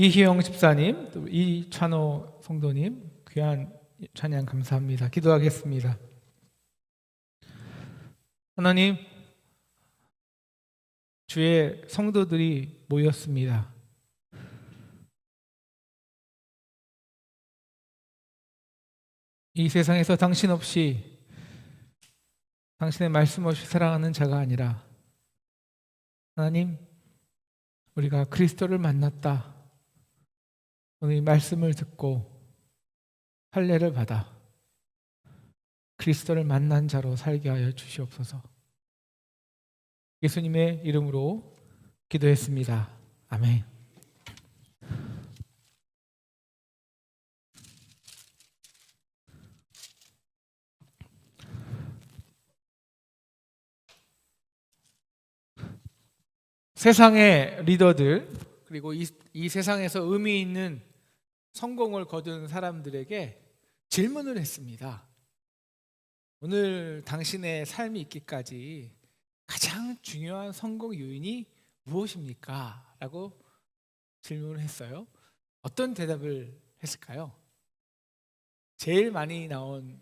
이희영 집사님, 또 이찬호 성도님, 귀한 찬양 감사합니다. 기도하겠습니다. 하나님, 주의 성도들이 모였습니다. 이 세상에서 당신 없이, 당신의 말씀 없이 살아가는 자가 아니라 하나님, 우리가 그리스도를 만났다. 오늘 이 말씀을 듣고 할례를 받아 그리스도를 만난 자로 살게 하여 주시옵소서. 예수님의 이름으로 기도했습니다. 아멘. 세상의 리더들, 그리고 이 세상에서 의미 있는 성공을 거둔 사람들에게 질문을 했습니다. 오늘 당신의 삶이 있기까지 가장 중요한 성공 요인이 무엇입니까? 라고 질문을 했어요. 어떤 대답을 했을까요? 제일 많이 나온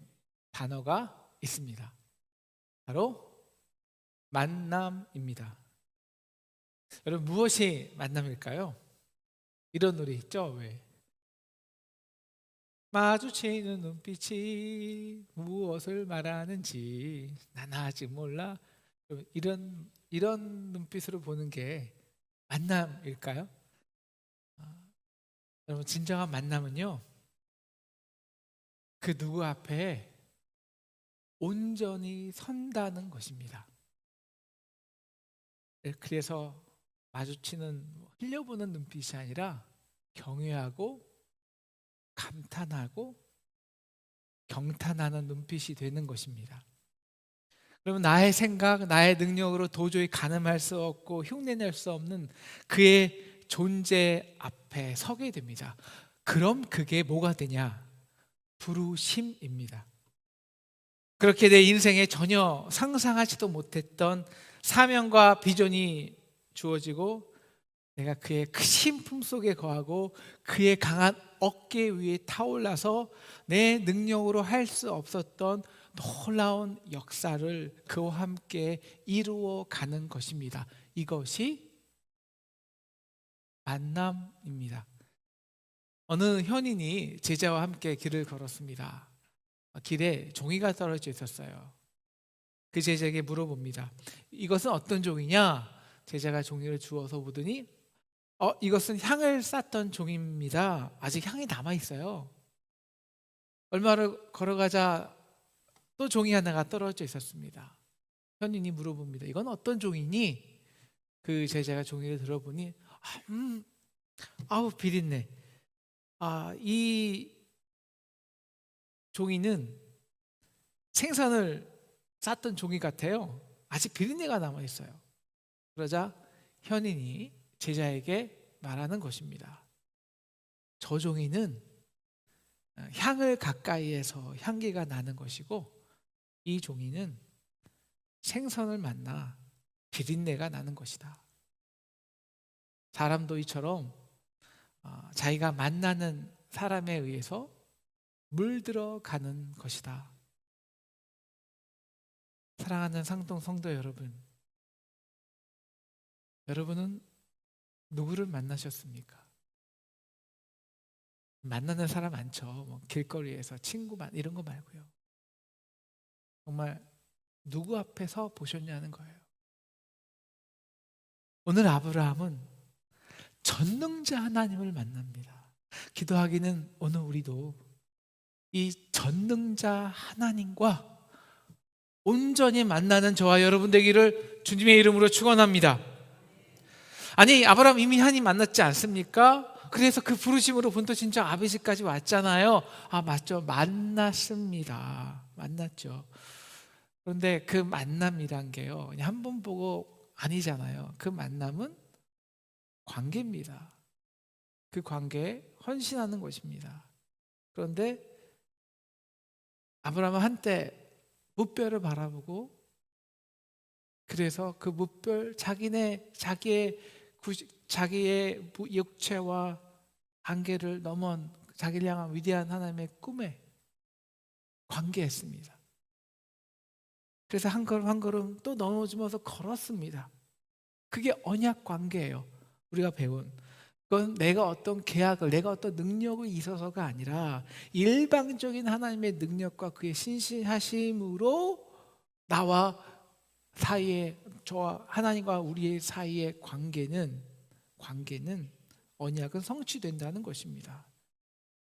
단어가 있습니다. 바로 만남입니다. 여러분, 무엇이 만남일까요? 이런 노래 있죠? 왜? 마주치는 눈빛이 무엇을 말하는지 난 아직 몰라. 이런 눈빛으로 보는 게 만남일까요? 여러분, 진정한 만남은요, 그 누구 앞에 온전히 선다는 것입니다. 그래서 마주치는 흘려보는 눈빛이 아니라 경외하고 감탄하고 경탄하는 눈빛이 되는 것입니다. 그러면 나의 생각, 나의 능력으로 도저히 가늠할 수 없고 흉내낼 수 없는 그의 존재 앞에 서게 됩니다. 그럼 그게 뭐가 되냐? 부르심입니다. 그렇게 내 인생에 전혀 상상하지도 못했던 사명과 비전이 주어지고 내가 그의 크신 품속에 거하고 그의 강한 어깨 위에 타올라서 내 능력으로 할 수 없었던 놀라운 역사를 그와 함께 이루어 가는 것입니다. 이것이 만남입니다. 어느 현인이 제자와 함께 길을 걸었습니다. 길에 종이가 떨어져 있었어요. 그 제자에게 물어봅니다. 이것은 어떤 종이냐? 제자가 종이를 주워서 보더니 이것은 향을 쌌던 종입니다. 아직 향이 남아있어요. 얼마를 걸어가자 또 종이 하나가 떨어져 있었습니다. 현인이 물어봅니다. 이건 어떤 종이니? 그 제자가 종이를 들어보니 아우 비린내. 이 종이는 생선을 쌌던 종이 같아요. 아직 비린내가 남아있어요. 그러자 현인이 제자에게 말하는 것입니다. 저 종이는 향을 가까이에서 향기가 나는 것이고 이 종이는 생선을 만나 비린내가 나는 것이다. 사람도 이처럼 자기가 만나는 사람에 의해서 물들어가는 것이다. 사랑하는 상동 성도 여러분, 여러분은 누구를 만나셨습니까? 만나는 사람 많죠. 뭐 길거리에서 친구만 이런 거 말고요. 정말 누구 앞에서 보셨냐는 거예요. 오늘 아브라함은 전능자 하나님을 만납니다. 기도하기는 오늘 우리도 이 전능자 하나님과 온전히 만나는 저와 여러분 되기를 주님의 이름으로 축원합니다. 아니, 아브라함 이미 하나님 만났지 않습니까? 그래서 그 부르심으로 본토 친척 아비집까지 왔잖아요. 맞죠. 만났습니다. 만났죠. 그런데 그 만남이란 게요, 그냥 한 번 보고 아니잖아요. 그 만남은 관계입니다. 그 관계에 헌신하는 것입니다. 그런데 아브라함은 한때 뭇별을 바라보고 그래서 그 뭇별 자기의 육체와 한계를 넘은 자기를 향한 위대한 하나님의 꿈에 관계했습니다. 그래서 한 걸음 한 걸음 또 넘어지면서 걸었습니다. 그게 언약 관계예요. 우리가 배운 그건 내가 어떤 계약을, 내가 어떤 능력이 있어서가 아니라 일방적인 하나님의 능력과 그의 신실하심으로 나와 사이에, 저와 하나님과 우리의 사이의 관계는 언약은 성취된다는 것입니다.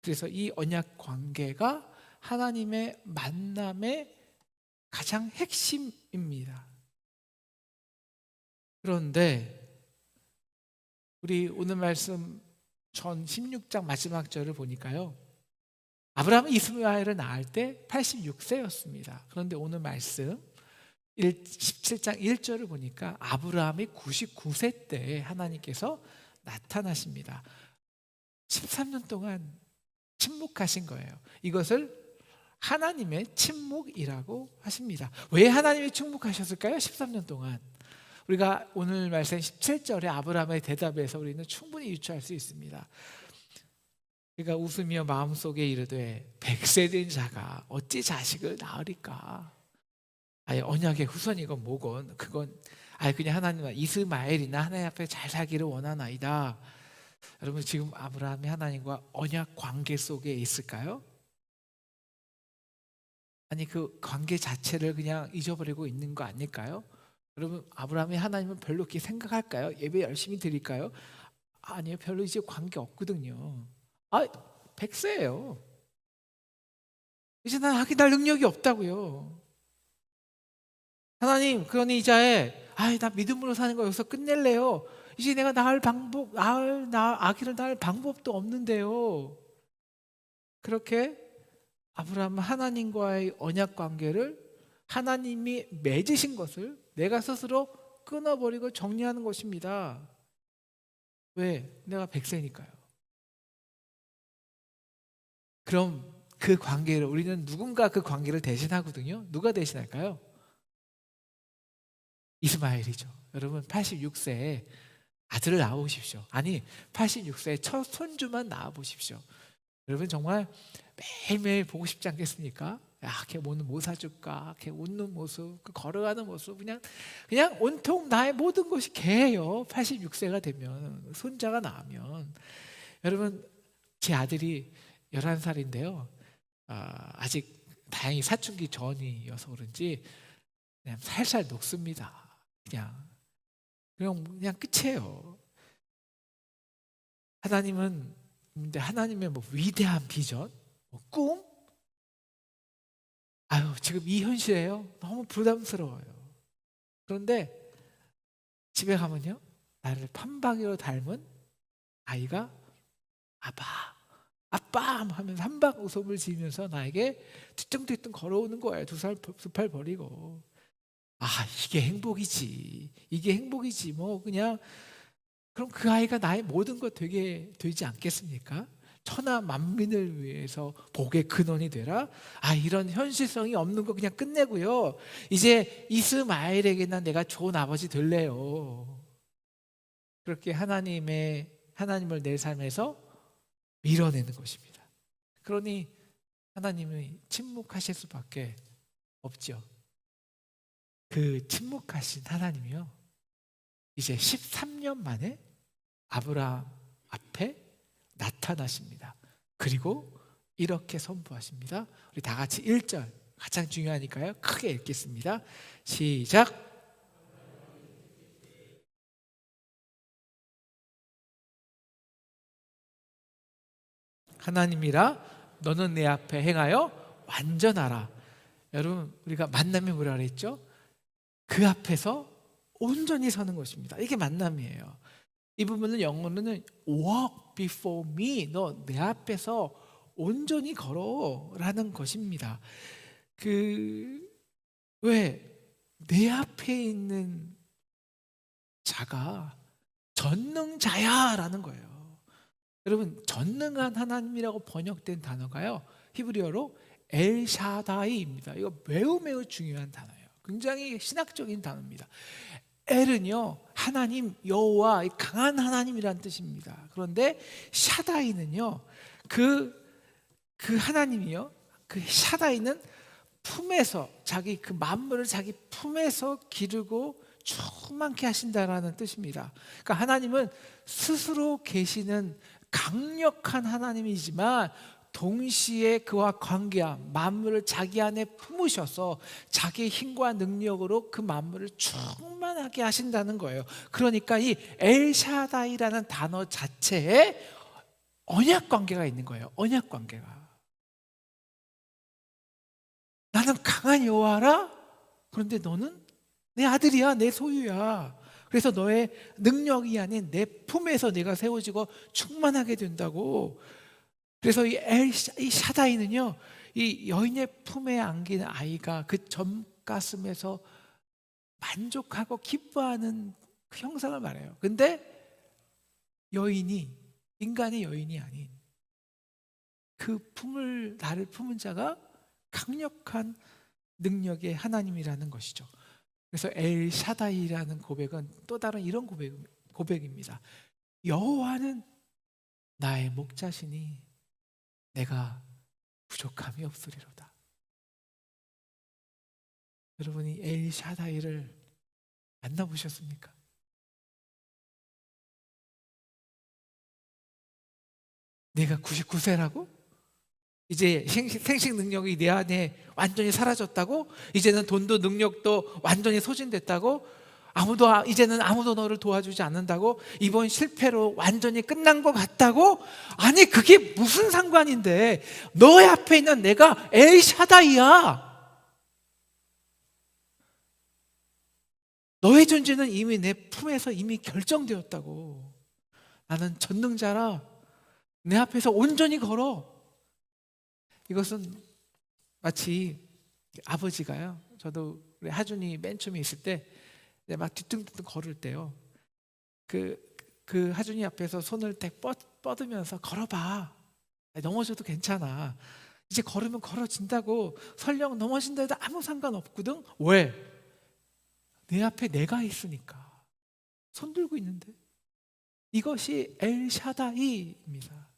그래서 이 언약 관계가 하나님의 만남의 가장 핵심입니다. 그런데 우리 오늘 말씀 전 16장 마지막 절을 보니까요, 아브라함이 이스마엘을 낳을 때 86세였습니다. 그런데 오늘 말씀 17장 1절을 보니까 아브라함이 99세 때 하나님께서 나타나십니다. 13년 동안 침묵하신 거예요. 이것을 하나님의 침묵이라고 하십니다. 왜 하나님이 침묵하셨을까요? 13년 동안. 우리가 오늘 말씀 17절에 아브라함의 대답에서 우리는 충분히 유추할 수 있습니다. 그가 웃으며 마음속에 이르되 100세 된 자가 어찌 자식을 낳으리까? 아예 언약의 후손이건 뭐건 그건 그냥 하나님 이스마엘이나 하나님 앞에 잘 살기를 원하나이다. 여러분, 지금 아브라함이 하나님과 언약 관계 속에 있을까요? 아니, 그 관계 자체를 그냥 잊어버리고 있는 거 아닐까요? 여러분, 아브라함이 하나님을 별로 그렇게 생각할까요? 예배 열심히 드릴까요? 아니요, 별로 이제 관계 없거든요. 100세예요. 이제 난 하기 날 능력이 없다고요. 하나님, 그러니 이자에 나 믿음으로 사는 거 여기서 끝낼래요. 이제 내가 아기를 낳을 방법도 없는데요. 그렇게 아브라함은 하나님과의 언약 관계를 하나님이 맺으신 것을 내가 스스로 끊어버리고 정리하는 것입니다. 왜? 내가 100세니까요. 그럼 그 관계를, 우리는 누군가 그 관계를 대신하거든요. 누가 대신할까요? 이스마엘이죠. 여러분, 86세에 아들을 낳아보십시오. 아니, 86세에 첫 손주만 낳아보십시오. 여러분, 정말 매일매일 보고 싶지 않겠습니까? 걔 뭐는 뭐 사줄까? 걔 웃는 모습, 그 걸어가는 모습, 그냥 온통 나의 모든 것이 걔예요. 86세가 되면, 손자가 나오면. 여러분, 제 아들이 11살인데요 아직 다행히 사춘기 전이어서 그런지 그냥 살살 녹습니다. 그냥 끝이에요. 근데 하나님의 뭐 위대한 비전, 뭐 꿈? 지금 이 현실이에요. 너무 부담스러워요. 그런데 집에 가면요, 나를 판박이로 닮은 아이가 아빠 하면서 한박 웃음을 지으면서 나에게 뒤뚱뒤뚱 걸어오는 거예요. 두 팔 버리고. 이게 행복이지. 뭐 그냥, 그럼 그 아이가 나의 모든 것 되지 않겠습니까? 천하 만민을 위해서 복의 근원이 되라. 이런 현실성이 없는 거 그냥 끝내고요, 이제 이스마엘에게나 내가 좋은 아버지 될래요. 그렇게 하나님을 내 삶에서 밀어내는 것입니다. 그러니 하나님이 침묵하실 수밖에 없죠. 그 침묵하신 하나님이요, 이제 13년 만에 아브라함 앞에 나타나십니다. 그리고 이렇게 선포하십니다. 우리 다 같이 1절 가장 중요하니까요, 크게 읽겠습니다. 시작. 하나님이라 너는 내 앞에 행하여 완전하라. 여러분, 우리가 만남이 뭐라 그랬죠? 그 앞에서 온전히 서는 것입니다. 이게 만남이에요. 이 부분은 영어로는 walk before me, 너 내 앞에서 온전히 걸어라는 것입니다. 왜? 내 앞에 있는 자가 전능자야라는 거예요. 여러분, 전능한 하나님이라고 번역된 단어가요, 히브리어로 엘샤다이입니다. 이거 매우 중요한 단어예요. 굉장히 신학적인 단어입니다. 엘은요, 하나님 여호와, 강한 하나님이란 뜻입니다. 그런데 샤다이는요, 그 하나님이요, 그 샤다이는 품에서, 자기 그 만물을 자기 품에서 기르고 충만케 하신다라는 뜻입니다. 그러니까 하나님은 스스로 계시는 강력한 하나님이지만 동시에 그와 관계한 만물을 자기 안에 품으셔서 자기의 힘과 능력으로 그 만물을 충만하게 하신다는 거예요. 그러니까 이 엘샤다이라는 단어 자체에 언약 관계가 있는 거예요. 언약 관계가. 나는 강한 여호와라. 그런데 너는 내 아들이야, 내 소유야. 그래서 너의 능력이 아닌 내 품에서 내가 세워지고 충만하게 된다고. 그래서 이 샤다이는요, 이 여인의 품에 안긴 아이가 그 젖가슴에서 만족하고 기뻐하는 그 형상을 말해요. 근데 여인이, 인간의 여인이 아닌 그 나를 품은 자가 강력한 능력의 하나님이라는 것이죠. 그래서 엘샤다이라는 고백은 또 다른 이런 고백입니다. 여호와는 나의 목자시니 내가 부족함이 없으리로다. 여러분이 엘샤다이를 만나보셨습니까? 내가 99세라고? 이제 생식 능력이 내 안에 완전히 사라졌다고? 이제는 돈도 능력도 완전히 소진됐다고? 이제는 아무도 너를 도와주지 않는다고? 이번 실패로 완전히 끝난 것 같다고? 아니, 그게 무슨 상관인데? 너의 앞에 있는 내가 엘샤다이야. 너의 존재는 이미 내 품에서 이미 결정되었다고. 나는 전능자라. 내 앞에서 온전히 걸어. 이것은 마치 아버지가요, 저도 우리 하준이 맨 처음에 있을 때 막 뒤뚱뒤뚱 걸을 때요, 그 하준이 앞에서 손을 딱 뻗으면서 걸어봐. 넘어져도 괜찮아. 이제 걸으면 걸어진다고. 설령 넘어진다 해도 아무 상관없거든. 왜? 내 앞에 내가 있으니까. 손 들고 있는데. 이것이 엘샤다이입니다.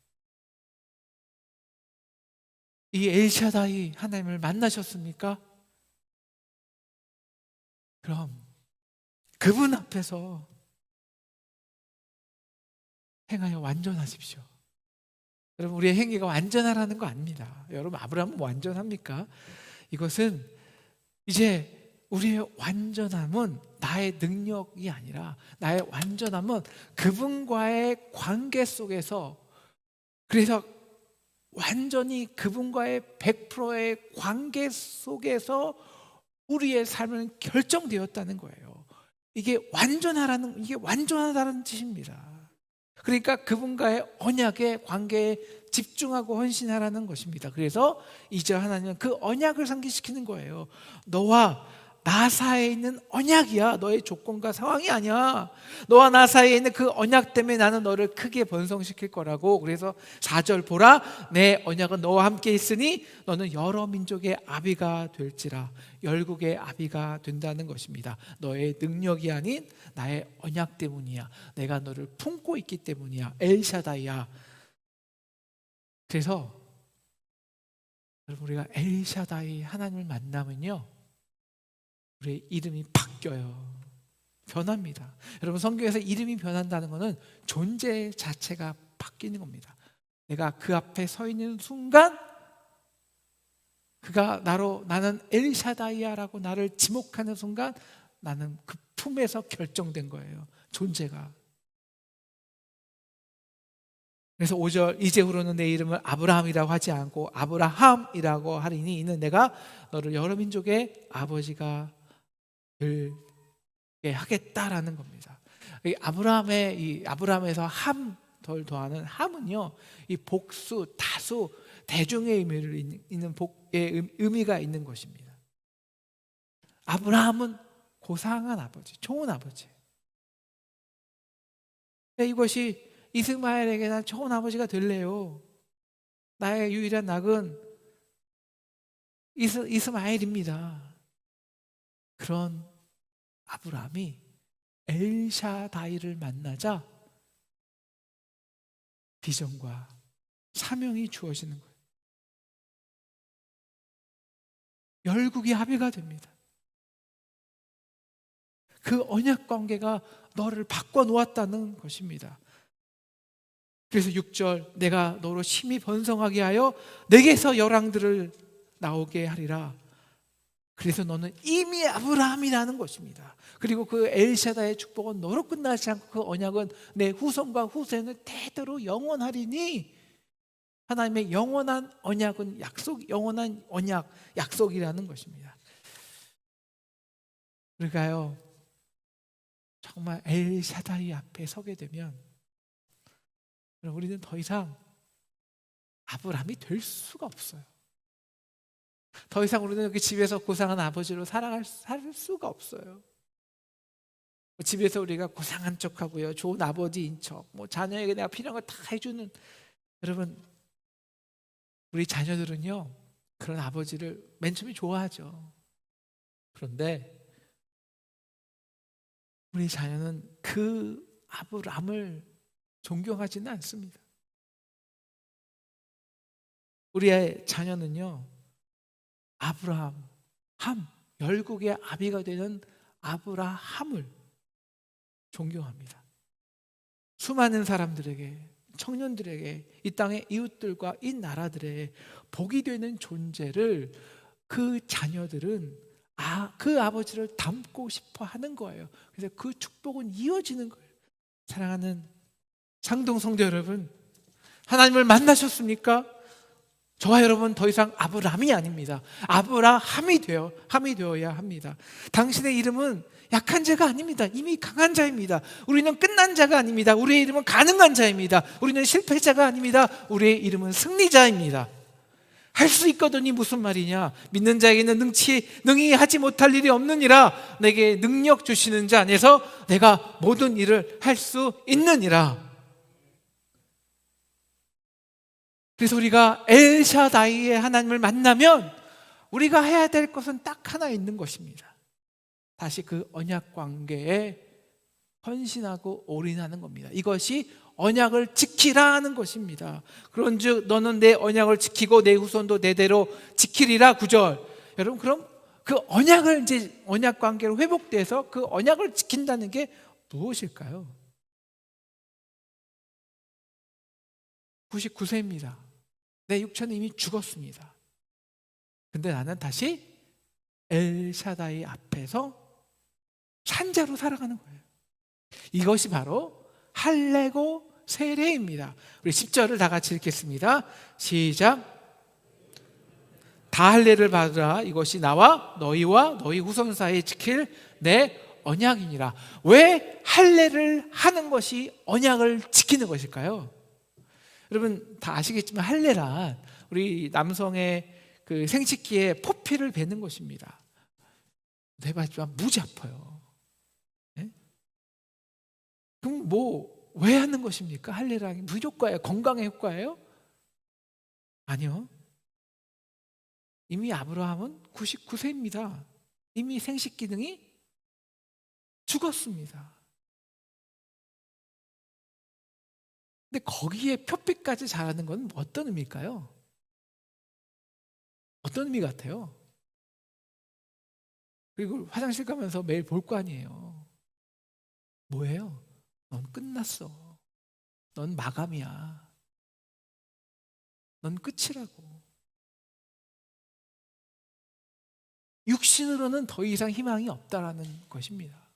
이 엘샤다이 하나님을 만나셨습니까? 그럼 그분 앞에서 행하여 완전하십시오. 여러분, 우리의 행위가 완전하라는 거 아닙니다. 여러분, 아브라함은 완전합니까? 이것은 이제 우리의 완전함은 나의 능력이 아니라, 나의 완전함은 그분과의 관계 속에서, 그래서 완전히 그분과의 100%의 관계 속에서 우리의 삶은 결정되었다는 거예요. 이게 완전하다는 뜻입니다. 그러니까 그분과의 언약의 관계에 집중하고 헌신하라는 것입니다. 그래서 이제 하나님은 그 언약을 상기시키는 거예요. 너와 나 사이에 있는 언약이야. 너의 조건과 상황이 아니야. 너와 나 사이에 있는 그 언약 때문에 나는 너를 크게 번성시킬 거라고. 그래서 4절 보라, 내 언약은 너와 함께 있으니 너는 여러 민족의 아비가 될지라. 열국의 아비가 된다는 것입니다. 너의 능력이 아닌 나의 언약 때문이야. 내가 너를 품고 있기 때문이야. 엘샤다이야. 그래서 여러분, 우리가 엘샤다이 하나님을 만나면요, 우리의 이름이 바뀌어요. 변합니다. 여러분, 성경에서 이름이 변한다는 것은 존재 자체가 바뀌는 겁니다. 내가 그 앞에 서 있는 순간 그가 나는 엘샤다이야라고 나를 지목하는 순간 나는 그 품에서 결정된 거예요. 존재가. 그래서 5절, 이제후로는 내 이름을 아브라함이라고 하지 않고 아브라함이라고 하리니 이는 내가 너를 여러 민족의 아버지가 되게 하겠다라는 겁니다. 이 아브라함에서 덜 더하는 함은요, 이 복수, 다수, 대중의 의미를 있는 복의 의미가 있는 것입니다. 아브라함은 고상한 아버지, 좋은 아버지. 이것이 이스마엘에게 난 좋은 아버지가 될래요. 나의 유일한 낙은 이스마엘입니다. 그런 아브라함이 엘샤다이를 만나자 비전과 사명이 주어지는 거예요. 열국이 합의가 됩니다. 그 언약 관계가 너를 바꿔놓았다는 것입니다. 그래서 6절, 내가 너로 심히 번성하게 하여 내게서 열왕들을 나오게 하리라. 그래서 너는 이미 아브라함이라는 것입니다. 그리고 그 엘샤다의 축복은 너로 끝나지 않고 그 언약은 내 후손과 후세는 대대로 영원하리니, 하나님의 영원한 언약은 약속, 영원한 언약, 약속이라는 것입니다. 그러니까요, 정말 엘샤다이 앞에 서게 되면 우리는 더 이상 아브라함이 될 수가 없어요. 더 이상 우리는 여기 집에서 고상한 아버지로 살 수가 없어요. 집에서 우리가 고상한 척하고요, 좋은 아버지인 척, 자녀에게 내가 필요한 걸 다 해주는, 여러분, 우리 자녀들은요 그런 아버지를 맨 처음에 좋아하죠. 그런데 우리 자녀는 그 아브라함을 존경하지는 않습니다. 우리의 자녀는요 아브라함, 열국의 아비가 되는 아브라함을 존경합니다. 수많은 사람들에게, 청년들에게, 이 땅의 이웃들과 이 나라들의 복이 되는 존재를 그 자녀들은 그 아버지를 닮고 싶어 하는 거예요. 그래서 그 축복은 이어지는 거예요. 사랑하는 상동 성도 여러분, 하나님을 만나셨습니까? 저와 여러분 더 이상 아브라함이 아닙니다. 아브라함이 되어야 합니다. 당신의 이름은 약한 자가 아닙니다. 이미 강한 자입니다. 우리는 끝난 자가 아닙니다. 우리의 이름은 가능한 자입니다. 우리는 실패자가 아닙니다. 우리의 이름은 승리자입니다. 할 수 있거든이 무슨 말이냐? 믿는 자에게는 능히 하지 못할 일이 없느니라. 내게 능력 주시는 자 안에서 내가 모든 일을 할 수 있느니라. 그래서 우리가 엘샤다이의 하나님을 만나면 우리가 해야 될 것은 딱 하나 있는 것입니다. 다시 그 언약 관계에 헌신하고 올인하는 겁니다. 이것이 언약을 지키라는 것입니다. 그런즉 너는 내 언약을 지키고 내 후손도 내대로 지키리라. 9절. 여러분, 그럼 그 언약을 이제 언약 관계로 회복돼서 그 언약을 지킨다는 게 무엇일까요? 99세입니다. 내 육체는 이미 죽었습니다. 근데 나는 다시 엘샤다이 앞에서 산자로 살아가는 거예요. 이것이 바로 할례고 세례입니다. 우리 10절을 다 같이 읽겠습니다. 시작. 다 할례를 받으라. 이것이 나와 너희와 너희 후손 사이에 지킬 내 언약이니라. 왜 할례를 하는 것이 언약을 지키는 것일까요? 여러분 다 아시겠지만 할례란 우리 남성의 그 생식기에 포피를 베는 것입니다. 해봤지만 무지 아파요. 네? 그럼 왜 하는 것입니까? 할례란 무효과예요? 건강의 효과예요? 아니요. 이미 아브라함은 99세입니다. 이미 생식 기능이 죽었습니다. 근데 거기에 표피까지 자라는 건 어떤 의미일까요? 어떤 의미 같아요? 그리고 화장실 가면서 매일 볼 거 아니에요. 뭐예요? 넌 끝났어. 넌 마감이야. 넌 끝이라고. 육신으로는 더 이상 희망이 없다라는 것입니다.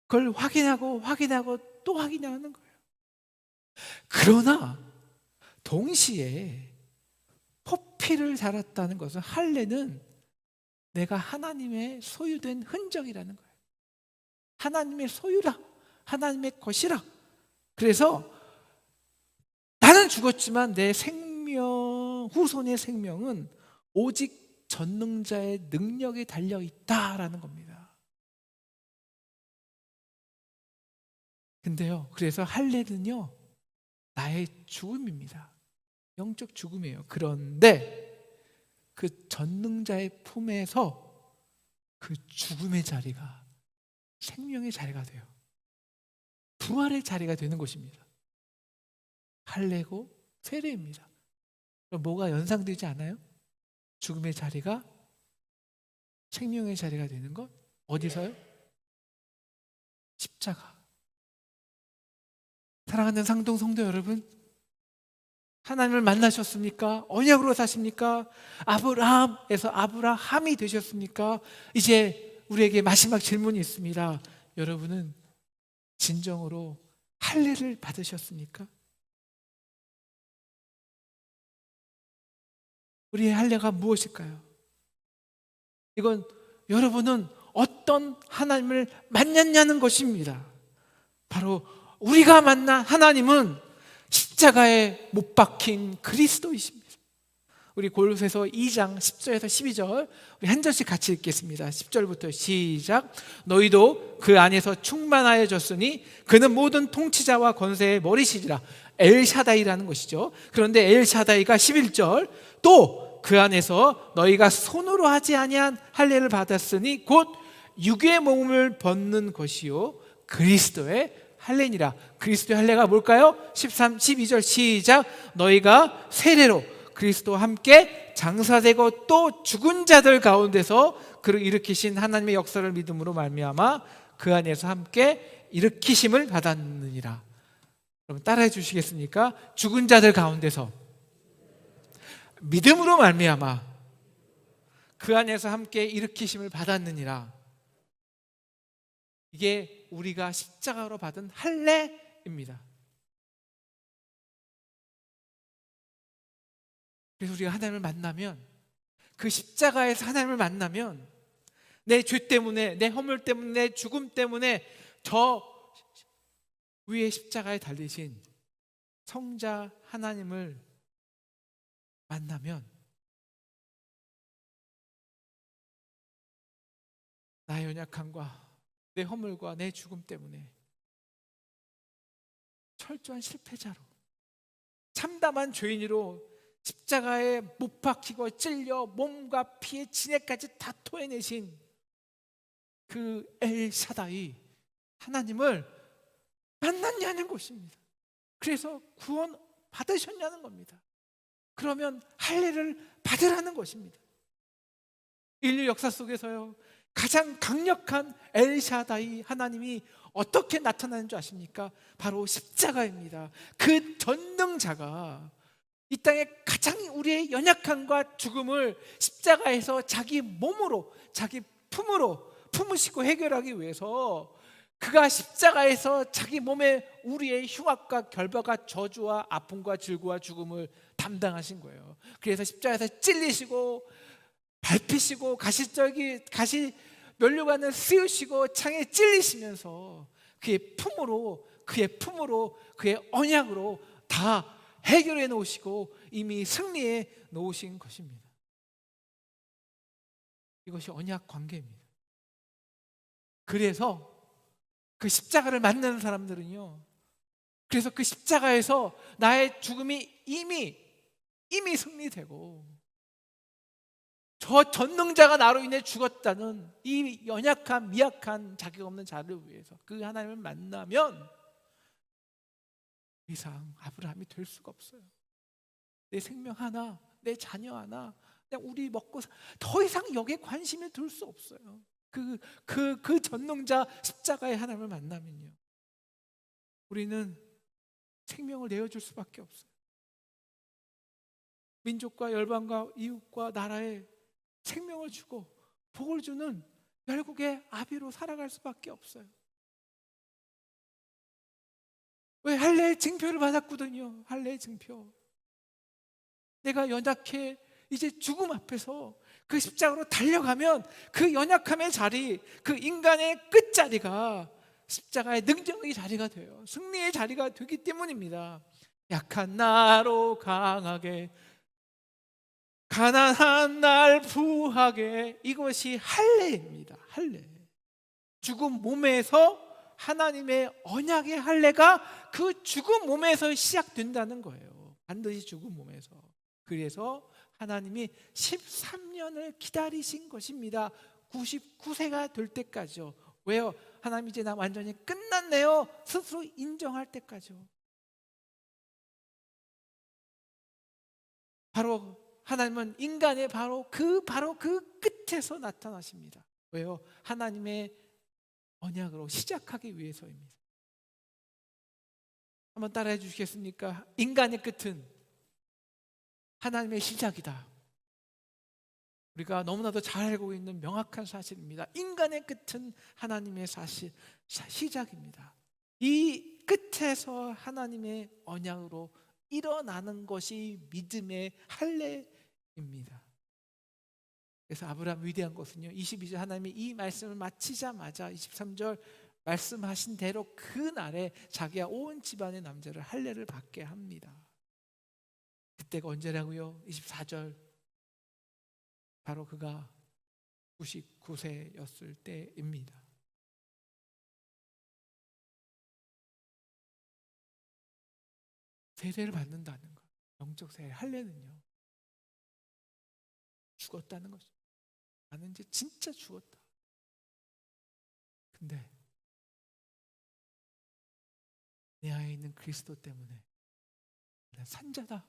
그걸 확인하고 또 확인하는 거예요. 그러나 동시에 포피를 자랐다는 것은, 할례는 내가 하나님의 소유된 흔적이라는 거예요. 하나님의 소유라, 하나님의 것이라. 그래서 나는 죽었지만 내 생명, 후손의 생명은 오직 전능자의 능력에 달려 있다라는 겁니다. 근데요, 그래서 할례는요, 나의 죽음입니다. 영적 죽음이에요. 그런데 그 전능자의 품에서 그 죽음의 자리가 생명의 자리가 돼요. 부활의 자리가 되는 것입니다. 할례고 세례입니다. 그럼 뭐가 연상되지 않아요? 죽음의 자리가 생명의 자리가 되는 것? 어디서요? 십자가. 사랑하는 상동 성도 여러분, 하나님을 만나셨습니까? 언약으로 사십니까? 아브라함에서 아브라함이 되셨습니까? 이제 우리에게 마지막 질문이 있습니다. 여러분은 진정으로 할례를 받으셨습니까? 우리의 할례가 무엇일까요? 이건 여러분은 어떤 하나님을 만났냐는 것입니다. 바로 우리가 만난 하나님은 십자가에 못 박힌 그리스도이십니다. 우리 골로새서 2장 10절에서 12절 우리 한 절씩 같이 읽겠습니다. 10절부터 시작. 너희도 그 안에서 충만하여졌으니 그는 모든 통치자와 권세의 머리시리라. 엘샤다이라는 것이죠. 그런데 엘샤다이가 11절 또 그 안에서 너희가 손으로 하지 아니한 할례를 받았으니 곧 육의 몸을 벗는 것이요 그리스도의 할례니라. 그리스도의 할례가 뭘까요? 13, 12절 시작. 너희가 세례로 그리스도와 함께 장사되고 또 죽은 자들 가운데서 그를 일으키신 하나님의 역사를 믿음으로 말미암아 그 안에서 함께 일으키심을 받았느니라. 여러분 따라해 주시겠습니까? 죽은 자들 가운데서 믿음으로 말미암아 그 안에서 함께 일으키심을 받았느니라. 이게 우리가 십자가로 받은 할례입니다. 그래서 우리가 하나님을 만나면, 그 십자가에서 하나님을 만나면 내 죄 때문에, 내 허물 때문에, 내 죽음 때문에 저 위에 십자가에 달리신 성자 하나님을 만나면 나의 연약함과 내 허물과 내 죽음 때문에 철저한 실패자로, 참담한 죄인으로 십자가에 못 박히고 찔려 몸과 피에 진액까지 다 토해내신 그 엘샤다이 하나님을 만났냐는 것입니다. 그래서 구원 받으셨냐는 겁니다. 그러면 할례를 받으라는 것입니다. 인류 역사 속에서요 가장 강력한 엘샤다이 하나님이 어떻게 나타나는 줄 아십니까? 바로 십자가입니다. 그 전능자가 이 땅에 가장 우리의 연약함과 죽음을 십자가에서 자기 몸으로, 자기 품으로 품으시고 해결하기 위해서 그가 십자가에서 자기 몸에 우리의 흉악과 결박과 저주와 아픔과 질고와 죽음을 담당하신 거예요. 그래서 십자가에서 찔리시고 밟히시고 가시 면류관을 씌우시고 창에 찔리시면서 그의 품으로 그의 언약으로 다 해결해 놓으시고 이미 승리해 놓으신 것입니다. 이것이 언약 관계입니다. 그래서 그 십자가를 만나는 사람들은요, 그래서 그 십자가에서 나의 죽음이 이미 승리되고 저 전능자가 나로 인해 죽었다는 이 연약한 미약한 자격 없는 자를 위해서 그 하나님을 만나면 더 이상 아브라함이 될 수가 없어요. 내 생명 하나, 내 자녀 하나, 그냥 우리 먹고 더 이상 여기에 관심을 둘 수 없어요. 그 전능자 십자가의 하나님을 만나면요, 우리는 생명을 내어줄 수밖에 없어요. 민족과 열방과 이웃과 나라에 생명을 주고 복을 주는 열국의 아비로 살아갈 수밖에 없어요. 왜? 할례의 징표를 받았거든요. 할례의 징표. 내가 연약해 이제 죽음 앞에서 그 십자가로 달려가면 그 연약함의 자리, 그 인간의 끝자리가 십자가의 능력의 자리가 돼요. 승리의 자리가 되기 때문입니다. 약한 나로 강하게, 가난한 날 부하게, 이것이 할례입니다. 할례. 죽은 몸에서 하나님의 언약의 할례가 그 죽은 몸에서 시작된다는 거예요. 반드시 죽은 몸에서. 그래서 하나님이 13년을 기다리신 것입니다. 99세가 될 때까지요. 왜요? 하나님 이제 나 완전히 끝났네요 스스로 인정할 때까지요. 바로 하나님은 인간의 바로 그 끝에서 나타나십니다. 왜요? 하나님의 언약으로 시작하기 위해서입니다. 한번 따라해 주시겠습니까? 인간의 끝은 하나님의 시작이다. 우리가 너무나도 잘 알고 있는 명확한 사실입니다. 인간의 끝은 하나님의 시작입니다. 이 끝에서 하나님의 언약으로 일어나는 것이 믿음의 할례입니다. 그래서 아브라함 위대한 것은요, 22절 하나님이 이 말씀을 마치자마자 23절 말씀하신 대로 그날에 자기와 온 집안의 남자를 할례를 받게 합니다. 그때가 언제라고요? 24절 바로 그가 99세였을 때입니다. 세례를 받는다는 것, 영적 세례 할례는요, 죽었다는 것입니다. 나는 이제 진짜 죽었다. 근데 내 안에 있는 그리스도 때문에 나는 산자다.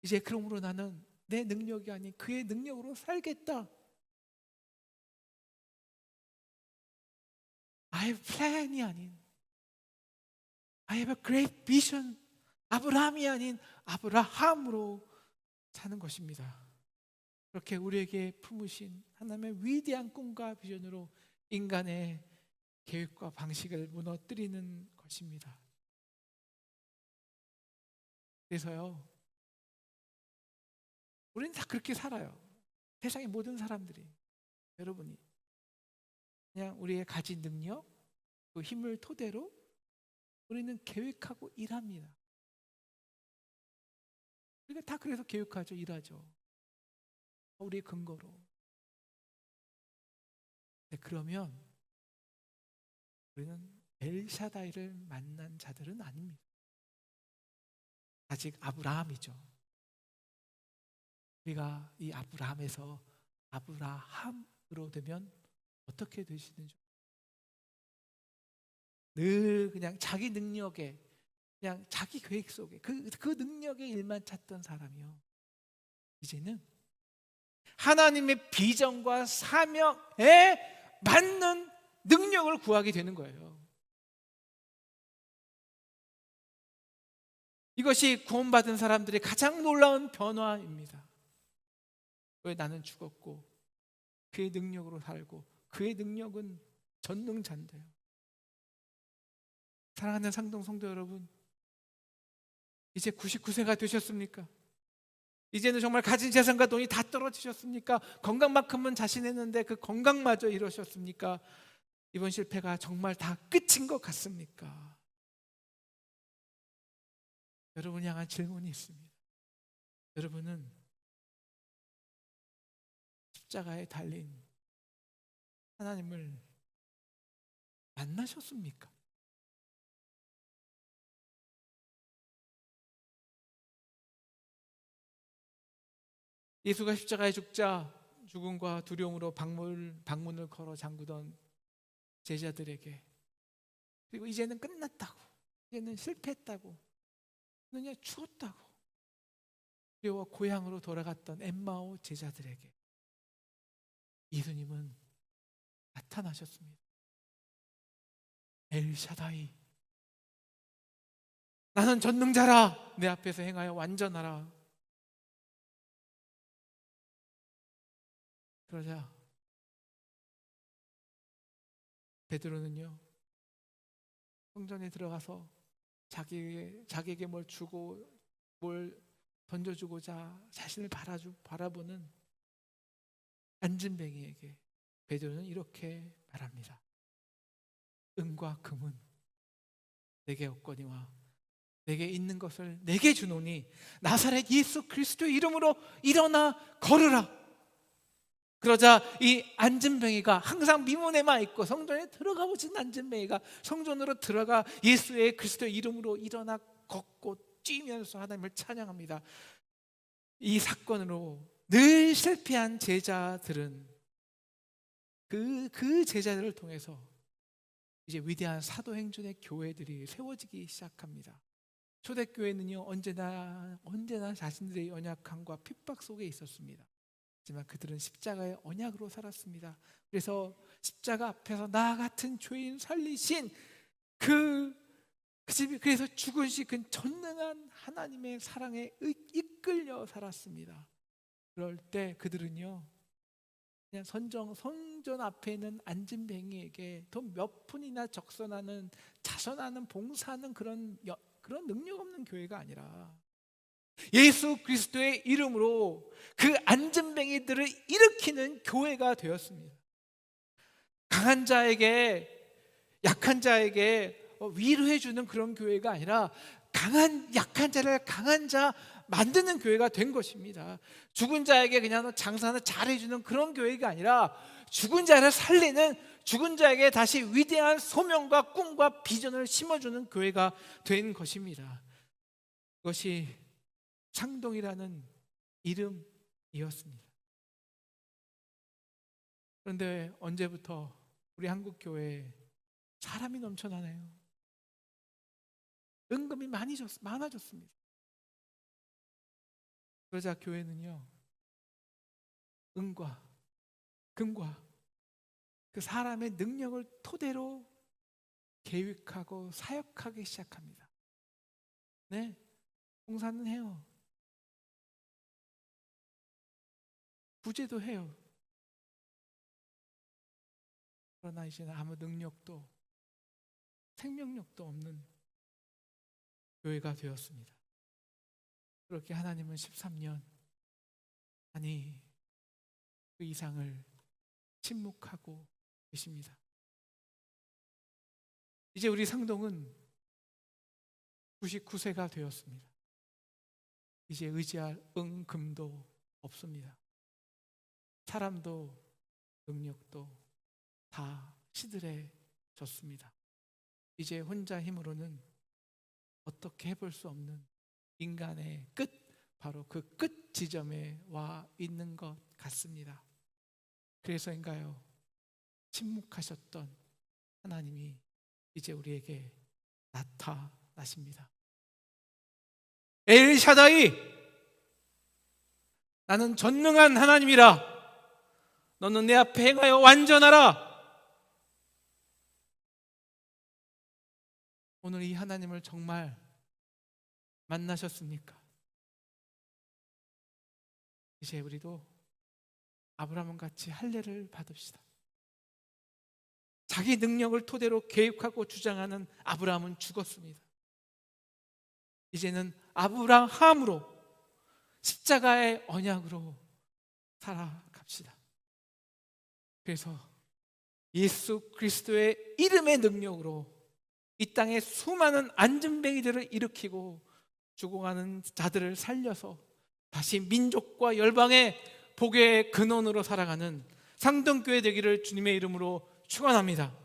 이제 그러므로 나는 내 능력이 아닌 그의 능력으로 살겠다. I have plan이 아닌 I have a great vision. 아브라함이 아닌 아브라함으로 사는 것입니다. 그렇게 우리에게 품으신 하나님의 위대한 꿈과 비전으로 인간의 계획과 방식을 무너뜨리는 것입니다. 그래서요, 우리는 다 그렇게 살아요. 세상의 모든 사람들이. 여러분이 그냥 우리의 가진 능력, 그 힘을 토대로 우리는 계획하고 일합니다. 우리가 다 그래서 계획하죠, 일하죠. 우리의 근거로. 네, 그러면 우리는 엘샤다이를 만난 자들은 아닙니다. 아직 아브라함이죠. 우리가 이 아브라함에서 아브라함으로 되면 어떻게 되시는지, 늘 그냥 자기 능력에, 그냥 자기 계획 속에 그 능력의 일만 찾던 사람이요, 이제는 하나님의 비전과 사명에 맞는 능력을 구하게 되는 거예요. 이것이 구원받은 사람들의 가장 놀라운 변화입니다. 왜? 나는 죽었고 그의 능력으로 살고 그의 능력은 전능자인데요. 사랑하는 상동 성도 여러분, 이제 99세가 되셨습니까? 이제는 정말 가진 재산과 돈이 다 떨어지셨습니까? 건강만큼은 자신했는데 그 건강마저 이러셨습니까? 이번 실패가 정말 다 끝인 것 같습니까? 여러분 향한 질문이 있습니다. 여러분은 십자가에 달린 하나님을 만나셨습니까? 예수가 십자가에 죽자 죽음과 두려움으로 방문을 걸어 잠그던 제자들에게, 그리고 이제는 끝났다고, 이제는 실패했다고, 너는 죽었다고 두려워 고향으로 돌아갔던 엠마오 제자들에게 예수님은 나타나셨습니다. 엘샤다이, 나는 전능자라, 내 앞에서 행하여 완전하라. 그러자 베드로는요, 성전에 들어가서 자기에게 뭘 주고 뭘 던져주고자 자신을 바라보는 안진뱅이에게 베드로는 이렇게 말합니다. 은과 금은 내게 없거니와 내게 있는 것을 내게 주노니 나사렛 예수 그리스도의 이름으로 일어나 걸으라. 그러자 이 안진뱅이가, 항상 미문에만 있고 성전에 들어가 보진 안진뱅이가 성전으로 들어가 예수의 그리스도의 이름으로 일어나 걷고 뛰면서 하나님을 찬양합니다. 이 사건으로 늘 실패한 제자들은 그 제자들을 통해서 이제 위대한 사도행전의 교회들이 세워지기 시작합니다. 초대교회는요, 언제나 자신들의 연약함과 핍박 속에 있었습니다. 하지만 그들은 십자가의 언약으로 살았습니다. 그래서 십자가 앞에서 나 같은 죄인 살리신 그래서 죽으신 그 전능한 하나님의 사랑에 이끌려 살았습니다. 그럴 때 그들은요, 그냥 성전 앞에 있는 안진뱅이에게 돈 몇 푼이나 적선하는, 자선하는, 봉사하는 그런 능력 없는 교회가 아니라 예수 그리스도의 이름으로 그 안진뱅이들을 일으키는 교회가 되었습니다. 강한 자에게, 약한 자에게 위로해주는 그런 교회가 아니라 약한 자를 강한 자 만드는 교회가 된 것입니다. 죽은 자에게 그냥 장사는 잘해주는 그런 교회가 아니라 죽은 자를 살리는, 죽은 자에게 다시 위대한 소명과 꿈과 비전을 심어주는 교회가 된 것입니다. 그것이 창동이라는 이름이었습니다. 그런데 언제부터 우리 한국교회에 사람이 넘쳐나네요. 은금이 많아졌습니다. 그러자 교회는요, 은과 금과 그 사람의 능력을 토대로 계획하고 사역하기 시작합니다. 네, 봉사는 해요. 구제도 해요. 그러나 이제는 아무 능력도 생명력도 없는 교회가 되었습니다. 그렇게 하나님은 13년, 아니 그 이상을 침묵하고 계십니다. 이제 우리 상동은 99세가 되었습니다. 이제 의지할 금도 없습니다. 사람도 능력도 다 시들해졌습니다. 이제 혼자 힘으로는 어떻게 해볼 수 없는 인간의 끝, 바로 그 끝 지점에 와 있는 것 같습니다. 그래서인가요? 침묵하셨던 하나님이 이제 우리에게 나타나십니다. 엘샤다이, 나는 전능한 하나님이라. 너는 내 앞에 행하여 완전하라. 오늘 이 하나님을 정말 만나셨습니까? 이제 우리도 아브라함 같이 할례를 받읍시다. 자기 능력을 토대로 계획하고 주장하는 아브라함은 죽었습니다. 이제는 아브라함으로, 십자가의 언약으로 살아갑시다. 그래서 예수 그리스도의 이름의 능력으로 이 땅에 수많은 안진뱅이들을 일으키고 죽어가는 자들을 살려서 다시 민족과 열방의 복의 근원으로 살아가는 상동교회 되기를 주님의 이름으로 축원합니다.